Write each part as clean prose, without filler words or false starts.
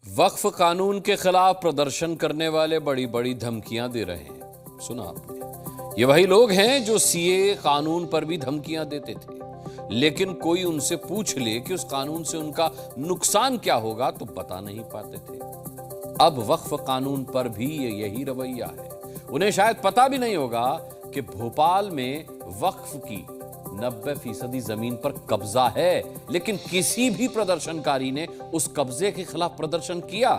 वक्फ कानून के खिलाफ प्रदर्शन करने वाले बड़ी बड़ी धमकियां दे रहे हैं। सुना आपने, ये वही लोग हैं जो सीए कानून पर भी धमकियां देते थे, लेकिन कोई उनसे पूछ ले कि उस कानून से उनका नुकसान क्या होगा तो बता नहीं पाते थे। अब वक्फ कानून पर भी यही रवैया है। उन्हें शायद पता भी नहीं होगा कि भोपाल में वक्फ की 90% जमीन पर कब्जा है, लेकिन किसी भी प्रदर्शनकारी ने उस कब्जे के खिलाफ प्रदर्शन किया?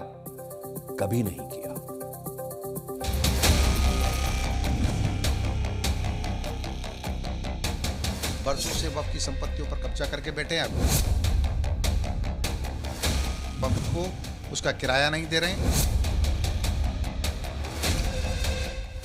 कभी नहीं किया। वर्षों से वक्फ की संपत्तियों पर कब्जा करके बैठे हैं। वक्फ को उसका किराया नहीं दे रहे हैं।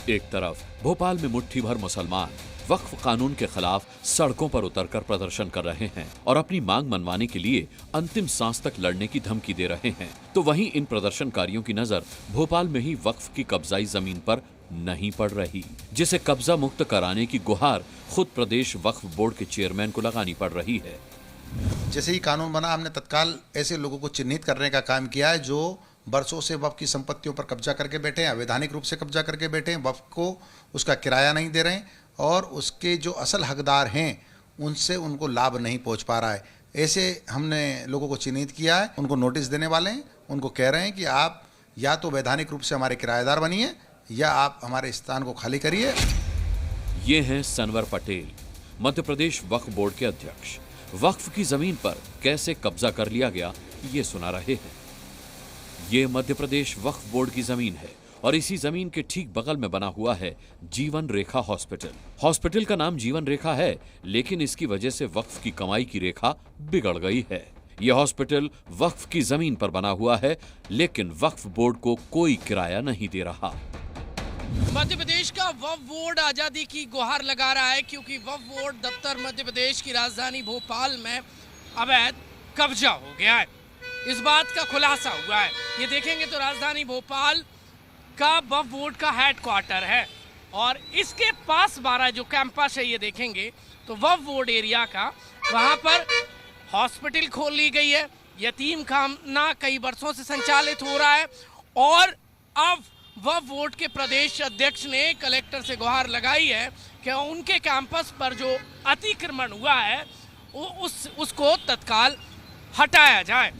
एक तरफ भोपाल में मुट्ठी भर मुसलमान वक्फ कानून के खिलाफ सड़कों पर उतरकर प्रदर्शन कर रहे हैं और अपनी मांग मनवाने के लिए अंतिम सांस तक लड़ने की धमकी दे रहे हैं, तो वहीं इन प्रदर्शनकारियों की नजर भोपाल में ही वक्फ की कब्जाई जमीन पर नहीं पड़ रही, जिसे कब्जा मुक्त कराने की गुहार खुद प्रदेश वक्फ बोर्ड के चेयरमैन को लगानी पड़ रही है। जैसे ही कानून बना, हमने तत्काल ऐसे लोगों को चिन्हित करने का काम किया है जो बरसों से वक्फ की संपत्तियों पर कब्जा करके बैठे हैं, अवैधानिक रूप से कब्जा करके बैठे हैं, वक्फ को उसका किराया नहीं दे रहे हैं और उसके जो असल हकदार हैं उनसे उनको लाभ नहीं पहुंच पा रहा है। ऐसे हमने लोगों को चिन्हित किया है, उनको नोटिस देने वाले हैं, उनको कह रहे हैं कि आप या तो वैधानिक रूप से हमारे किराएदार बनिए या आप हमारे स्थान को खाली करिए। ये हैं सनवर पटेल, मध्य प्रदेश वक्फ बोर्ड के अध्यक्ष। वक्फ की जमीन पर कैसे कब्जा कर लिया गया ये सुना रहे हैं। ये मध्य प्रदेश वक्फ बोर्ड की जमीन है और इसी जमीन के ठीक बगल में बना हुआ है जीवन रेखा हॉस्पिटल। हॉस्पिटल का नाम जीवन रेखा है, लेकिन इसकी वजह से वक्फ की कमाई की रेखा बिगड़ गई है। यह हॉस्पिटल वक्फ की जमीन पर बना हुआ है, लेकिन वक्फ बोर्ड को कोई किराया नहीं दे रहा। मध्य प्रदेश का वक्फ बोर्ड आजादी की गुहार लगा रहा है, क्योंकि वक्फ बोर्ड दफ्तर मध्य प्रदेश की राजधानी भोपाल में अवैध कब्जा हो गया है। इस बात का खुलासा हुआ है। ये देखेंगे तो राजधानी भोपाल का वक्फ बोर्ड का हेडक्वार्टर है और इसके पास 12 जो कैंपस है, ये देखेंगे तो वक्फ बोर्ड एरिया का, वहाँ पर हॉस्पिटल खोल ली गई है। यतीम खाना कई वर्षों से संचालित हो रहा है और अब वक्फ बोर्ड के प्रदेश अध्यक्ष ने कलेक्टर से गुहार लगाई है कि उनके कैंपस पर जो अतिक्रमण हुआ है उसको तत्काल हटाया जाए।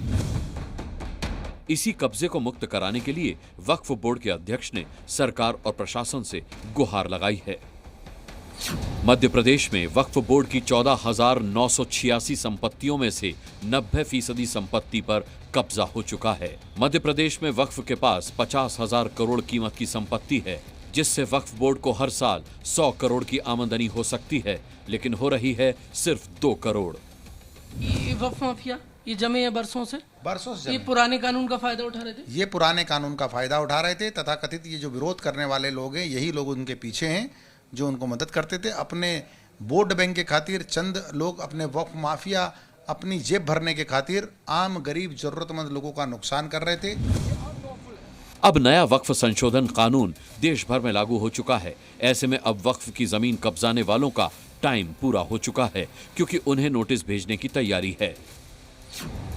इसी कब्जे को मुक्त कराने के लिए वक्फ बोर्ड के अध्यक्ष ने सरकार और प्रशासन से गुहार लगाई है। मध्य प्रदेश में वक्फ बोर्ड की 14,986 संपत्तियों में से 90% संपत्ति पर कब्जा हो चुका है। मध्य प्रदेश में वक्फ के पास 50,000 करोड़ कीमत की संपत्ति है, जिससे वक्फ बोर्ड को हर साल 100 करोड़ की आमदनी हो सकती है, लेकिन हो रही है सिर्फ 2 करोड़। ये वक्फ माफिया ये जमे है बरसों से ये पुराने कानून का फायदा उठा रहे थे। ये पुराने कानून का फायदा उठा रहे थे तथा कथित ये जो विरोध करने वाले लोग हैं, यही लोग उनके पीछे हैं जो उनको मदद करते थे। अपने वोट बैंक के खातिर चंद लोग, अपने वक्फ माफिया अपनी जेब भरने के खातिर आम गरीब जरूरतमंद लोगों का नुकसान कर रहे थे। अब नया वक्फ संशोधन कानून देश भर में लागू हो चुका है। ऐसे में अब वक्फ की जमीन कब्जाने वालों का टाइम पूरा हो चुका है, क्योंकि उन्हें नोटिस भेजने की तैयारी है।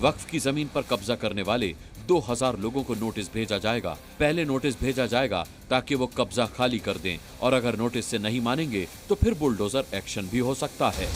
वक्फ की जमीन पर कब्जा करने वाले 2000 लोगों को नोटिस भेजा जाएगा। पहले नोटिस भेजा जाएगा ताकि वो कब्जा खाली कर दें, और अगर नोटिस से नहीं मानेंगे तो फिर बुलडोजर एक्शन भी हो सकता है।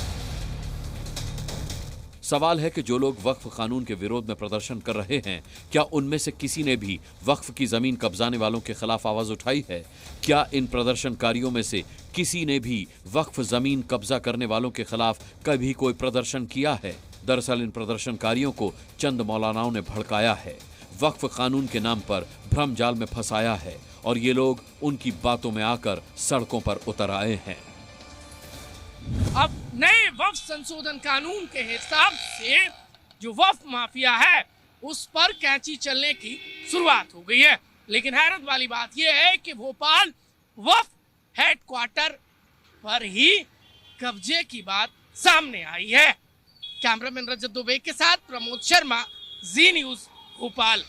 सवाल है कि जो लोग वक्फ कानून के विरोध में प्रदर्शन कर रहे हैं, क्या उनमें से किसी ने भी वक्फ की जमीन कब्जाने वालों के खिलाफ आवाज उठाई है? क्या इन प्रदर्शनकारियों में से किसी ने भी वक्फ जमीन कब्जा करने वालों के खिलाफ कभी कोई प्रदर्शन किया है? दरअसल इन प्रदर्शनकारियों को चंद मौलानाओं ने भड़काया है, वक्फ कानून के नाम पर भ्रम जाल में फंसाया है, और ये लोग उनकी बातों में आकर सड़कों पर उतर आए हैं। अब नए वक्फ संशोधन कानून के हिसाब से जो वक्फ माफिया है उस पर कैंची चलने की शुरुआत हो गई है। लेकिन हैरत वाली बात यह है कि भोपाल वक्फ हेडक्वार्टर पर ही कब्जे की बात सामने आई है। कैमरामैन रजत दुबे के साथ प्रमोद शर्मा, जी न्यूज़ भोपाल।